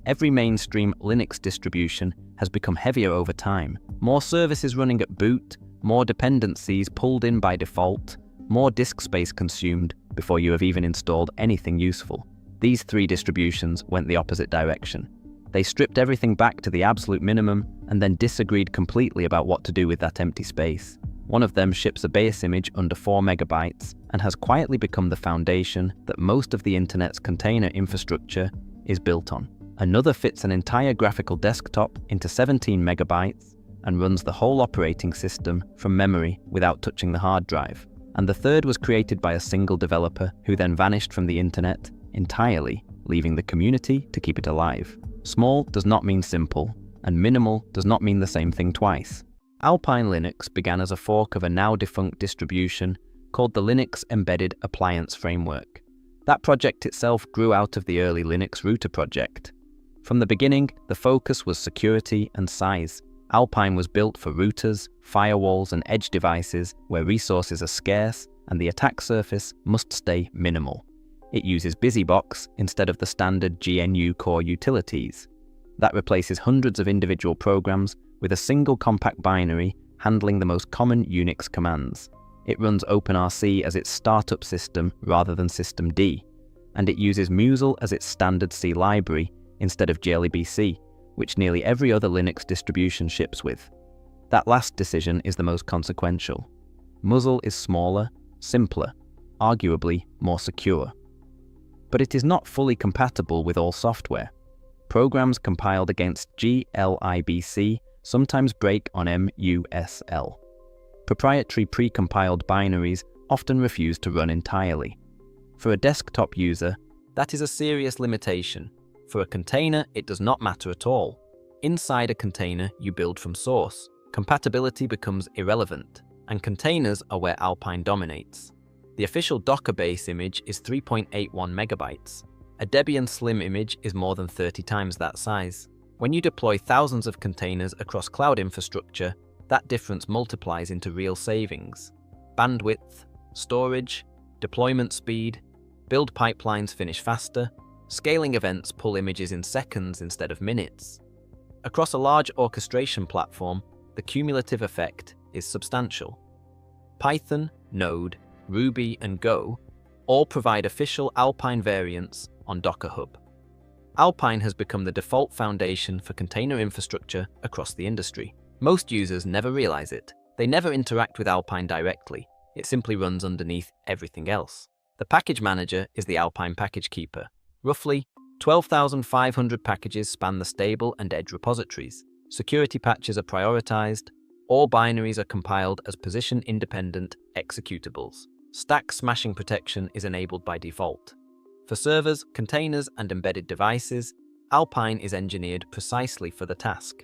Every mainstream Linux distribution has become heavier over time. More services running at boot, more dependencies pulled in by default, more disk space consumed before you have even installed anything useful. These three distributions went the opposite direction. They stripped everything back to the absolute minimum and then disagreed completely about what to do with that empty space. One of them ships a base image under 4 megabytes and has quietly become the foundation that most of the internet's container infrastructure is built on. Another fits an entire graphical desktop into 17 megabytes and runs the whole operating system from memory without touching the hard drive. And the third was created by a single developer who then vanished from the internet entirely, leaving the community to keep it alive. Small does not mean simple, and minimal does not mean the same thing twice. Alpine Linux began as a fork of a now-defunct distribution called the Linux Embedded Appliance Framework. That project itself grew out of the early Linux router project. From the beginning, the focus was security and size. Alpine was built for routers, firewalls, and edge devices where resources are scarce and the attack surface must stay minimal. It uses BusyBox instead of the standard GNU core utilities. That replaces hundreds of individual programs with a single compact binary handling the most common Unix commands. It runs OpenRC as its startup system rather than systemd, and it uses musl as its standard C library instead of glibc, which nearly every other Linux distribution ships with. That last decision is the most consequential. Musl is smaller, simpler, arguably more secure. But it is not fully compatible with all software. Programs compiled against glibc sometimes break on musl. Proprietary pre-compiled binaries often refuse to run entirely. For a desktop user, that is a serious limitation. For a container, it does not matter at all. Inside a container, you build from source. Compatibility becomes irrelevant, and containers are where Alpine dominates. The official Docker base image is 3.81 megabytes. A Debian Slim image is more than 30 times that size. When you deploy thousands of containers across cloud infrastructure, that difference multiplies into real savings. Bandwidth, storage, deployment speed, build pipelines finish faster, scaling events pull images in seconds instead of minutes. Across a large orchestration platform, the cumulative effect is substantial. Python, Node, Ruby, and Go all provide official Alpine variants on Docker Hub. Alpine has become the default foundation for container infrastructure across the industry. Most users never realize it. They never interact with Alpine directly. It simply runs underneath everything else. The package manager is the Alpine package keeper. Roughly 12,500 packages span the stable and edge repositories. Security patches are prioritized. All binaries are compiled as position-independent executables. Stack smashing protection is enabled by default. For servers, containers, and embedded devices, Alpine is engineered precisely for the task.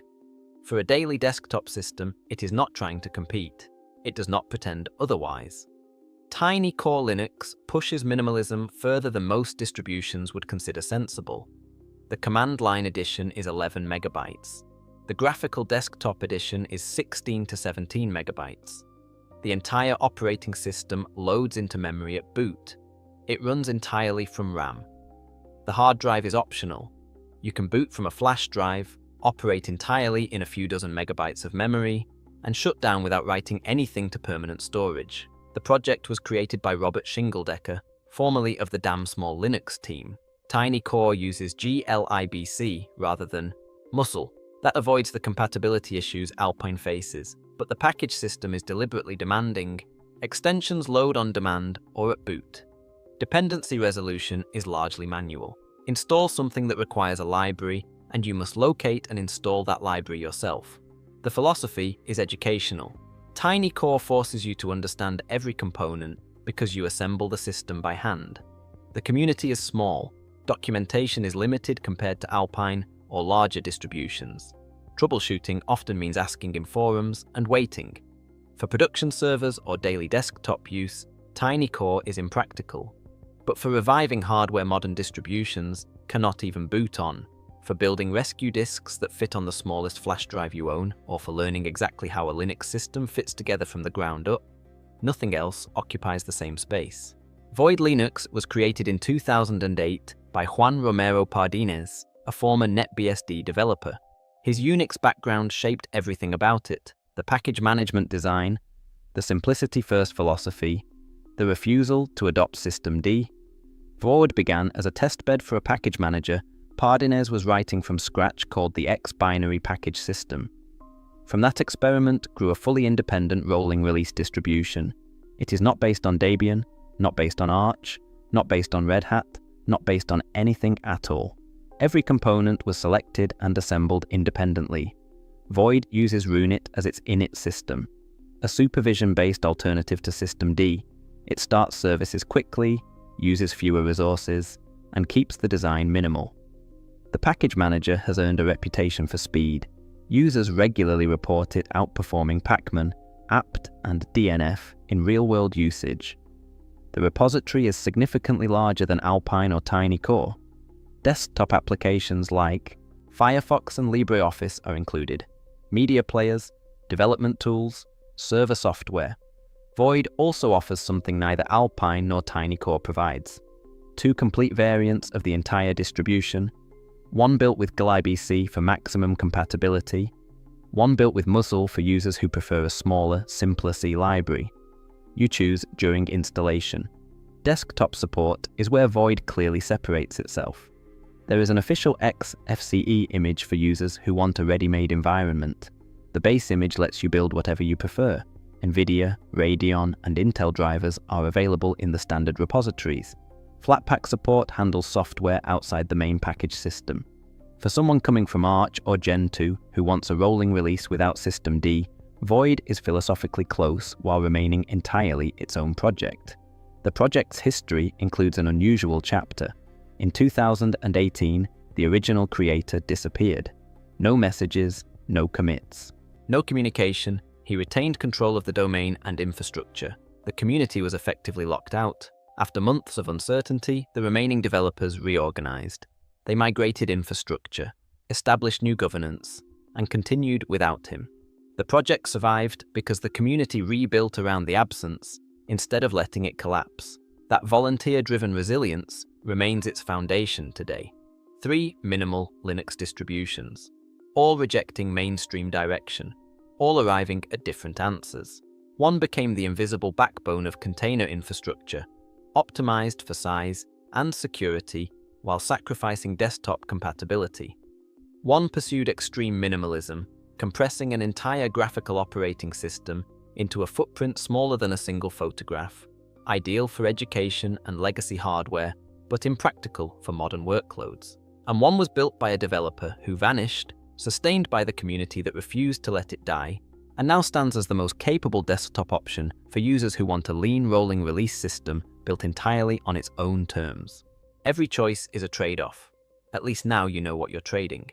For a daily desktop system, it is not trying to compete. It does not pretend otherwise. Tiny Core Linux pushes minimalism further than most distributions would consider sensible. The command line edition is 11 megabytes. The graphical desktop edition is 16 to 17 megabytes. The entire operating system loads into memory at boot. It runs entirely from RAM. The hard drive is optional. You can boot from a flash drive, operate entirely in a few dozen megabytes of memory, and shut down without writing anything to permanent storage. The project was created by Robert Shingledecker, formerly of the Damn Small Linux team. Tiny Core uses glibc rather than musl. That avoids the compatibility issues Alpine faces, but the package system is deliberately demanding. Extensions load on demand or at boot. Dependency resolution is largely manual. Install something that requires a library, and you must locate and install that library yourself. The philosophy is educational. Tiny Core forces you to understand every component because you assemble the system by hand. The community is small. Documentation is limited compared to Alpine or larger distributions. Troubleshooting often means asking in forums and waiting. For production servers or daily desktop use, Tiny Core is impractical. But for reviving hardware modern distributions cannot even boot on. For building rescue disks that fit on the smallest flash drive you own, or for learning exactly how a Linux system fits together from the ground up, nothing else occupies the same space. Void Linux was created in 2008 by Juan Romero Pardines, a former NetBSD developer. His Unix background shaped everything about it: the package management design, the simplicity-first philosophy, the refusal to adopt systemd. Void began as a testbed for a package manager Pardinez was writing from scratch called the X-binary package system. From that experiment grew a fully independent rolling release distribution. It is not based on Debian, not based on Arch, not based on Red Hat, not based on anything at all. Every component was selected and assembled independently. Void uses Runit as its init system, a supervision-based alternative to systemd. It starts services quickly, uses fewer resources, and keeps the design minimal. The package manager has earned a reputation for speed. Users regularly report it outperforming Pacman, apt, and DNF in real-world usage. The repository is significantly larger than Alpine or TinyCore. Desktop applications like Firefox and LibreOffice are included, media players, development tools, server software. Void also offers something neither Alpine nor TinyCore provides: 2 complete variants of the entire distribution, one built with glibc for maximum compatibility, one built with musl for users who prefer a smaller, simpler C library. You choose during installation. Desktop support is where Void clearly separates itself. There is an official XFCE image for users who want a ready-made environment. The base image lets you build whatever you prefer. NVIDIA, Radeon, and Intel drivers are available in the standard repositories. Flatpak support handles software outside the main package system. For someone coming from Arch or Gen 2 who wants a rolling release without systemd, Void is philosophically close while remaining entirely its own project. The project's history includes an unusual chapter. In 2018, the original creator disappeared. No messages, no commits. No communication. He retained control of the domain and infrastructure. The community was effectively locked out. After months of uncertainty, the remaining developers reorganized. They migrated infrastructure, established new governance, and continued without him. The project survived because the community rebuilt around the absence instead of letting it collapse. That volunteer-driven resilience remains its foundation today. 3 minimal Linux distributions, all rejecting mainstream direction, all arriving at different answers. One became the invisible backbone of container infrastructure, optimized for size and security while sacrificing desktop compatibility. One pursued extreme minimalism, compressing an entire graphical operating system into a footprint smaller than a single photograph, ideal for education and legacy hardware, but impractical for modern workloads. And one was built by a developer who vanished, sustained by the community that refused to let it die, and now stands as the most capable desktop option for users who want a lean rolling release system built entirely on its own terms. Every choice is a trade-off. At least now you know what you're trading.